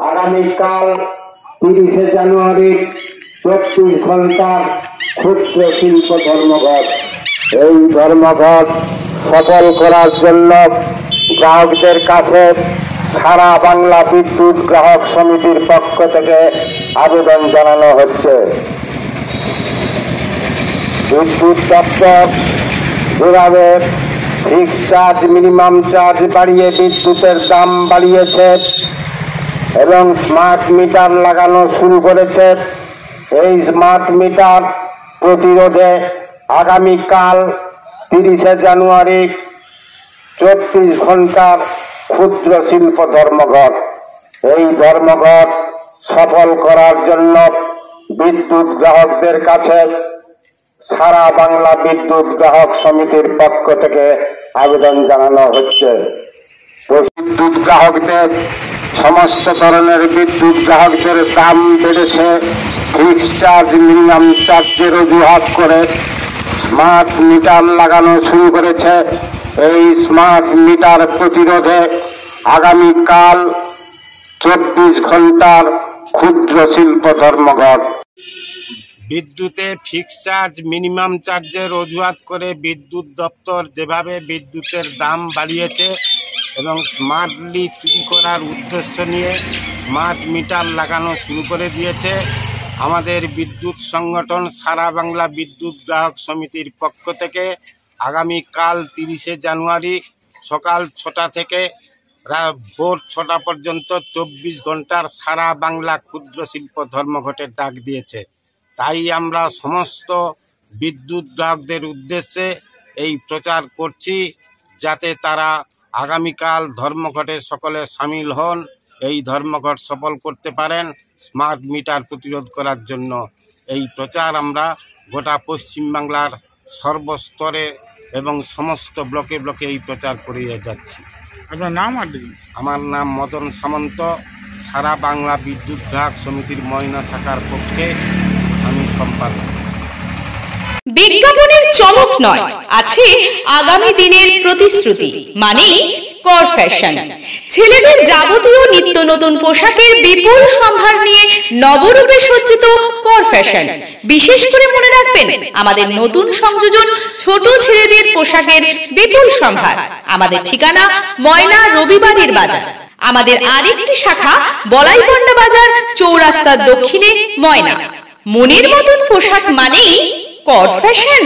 আগামীকাল 30শে জানুয়ারি 24 ঘন্টার ক্ষুদ্র শিল্প ধর্মঘট। এই ধর্মঘট সফল করার জন্য গ্রাহকদের কাছে সারা বাংলা বিদ্যুৎ গ্রাহক সমিতির পক্ষ থেকে আবেদন জানানো হচ্ছে। বিদ্যুৎ দপ্তর যেভাবে ফিক্সড চার্জ, মিনিমাম চার্জ বাড়িয়ে বিদ্যুতের দাম বাড়িয়েছে এবং স্মার্ট মিটার লাগানো শুরু করেছে, এই স্মার্ট মিটার প্রতিরোধে আগামীকাল 30শে জানুয়ারি 24 ঘন্টার ক্ষুদ্র শিল্প ধর্মঘট। এই ধর্মঘট সফল করার জন্য বিদ্যুৎ গ্রাহকদের কাছে সারা বাংলা বিদ্যুৎ গ্রাহক সমিতির পক্ষ থেকে আবেদন জানানো হচ্ছে। বিদ্যুৎ গ্রাহকদের সমস্ত ধরনের বিদ্যুৎ গ্রাহকদের দাম বেড়েছে। ফিক্সড চার্জ, মিনিমাম চার্জের অজুহাত করে স্মার্ট মিটার লাগানো শুরু করেছে। এই স্মার্ট মিটার প্রতিরোধে আগামীকাল 24 ঘন্টার ক্ষুদ্র শিল্প ধর্মঘট। বিদ্যুতে ফিক্সড চার্জ, মিনিমাম চার্জের অজুহাত করে বিদ্যুৎ দপ্তর যেভাবে বিদ্যুতের দাম বাড়িয়েছে এবং স্মার্টলি চুরি করার উদ্দেশ্য নিয়ে স্মার্ট মিটার লাগানো শুরু করে দিয়েছে, আমাদের বিদ্যুৎ সংগঠন সারা বাংলা বিদ্যুৎ গ্রাহক সমিতির পক্ষ থেকে আগামীকাল 30শে জানুয়ারি সকাল 6টা থেকে ভোর 6টা পর্যন্ত 24 ঘন্টার সারা বাংলা ক্ষুদ্র শিল্প ধর্মঘটের ডাক দিয়েছে। তাই আমরা সমস্ত বিদ্যুৎ গ্রাহকদের উদ্দেশ্যে এই প্রচার করছি, যাতে তারা আগামীকাল ধর্মঘটে সকলে সামিল হন, এই ধর্মঘট সফল করতে পারেন স্মার্ট মিটার প্রতিরোধ করার জন্য। এই প্রচার আমরা গোটা পশ্চিমবাংলার সর্বস্তরে এবং সমস্ত ব্লকে ব্লকে এই প্রচার করিয়ে যাচ্ছি। আপনার নাম? আমার নাম মদন সামন্ত, সারা বাংলা বিদ্যুৎ গ্রাহক সমিতির ময়না শাখার পক্ষে আমি সম্পাদক। বিজ্ঞাপনের চমক নয়, আছে আগামী দিনের প্রতিশ্রুতি, মানে কর ফ্যাশন। ছেলেদের যাবতীয় নিত্য নতুন পোশাকের বিপুল সম্ভার নিয়ে নবরূপে সজ্জিত কর ফ্যাশন। বিশেষ করে মনে রাখবেন, আমাদের নতুন সংযোজন ছোট ছেলেদের পোশাকের বিপুল সম্ভার। আমাদের ঠিকানা ময়না রবিবারের বাজার। আমাদের আরেকটি শাখা বলাইপন্ডা বাজার, চৌরাস্তার দক্ষিণে ময়না। মনের মতন পোশাক মানেই কর ফ্যাশন।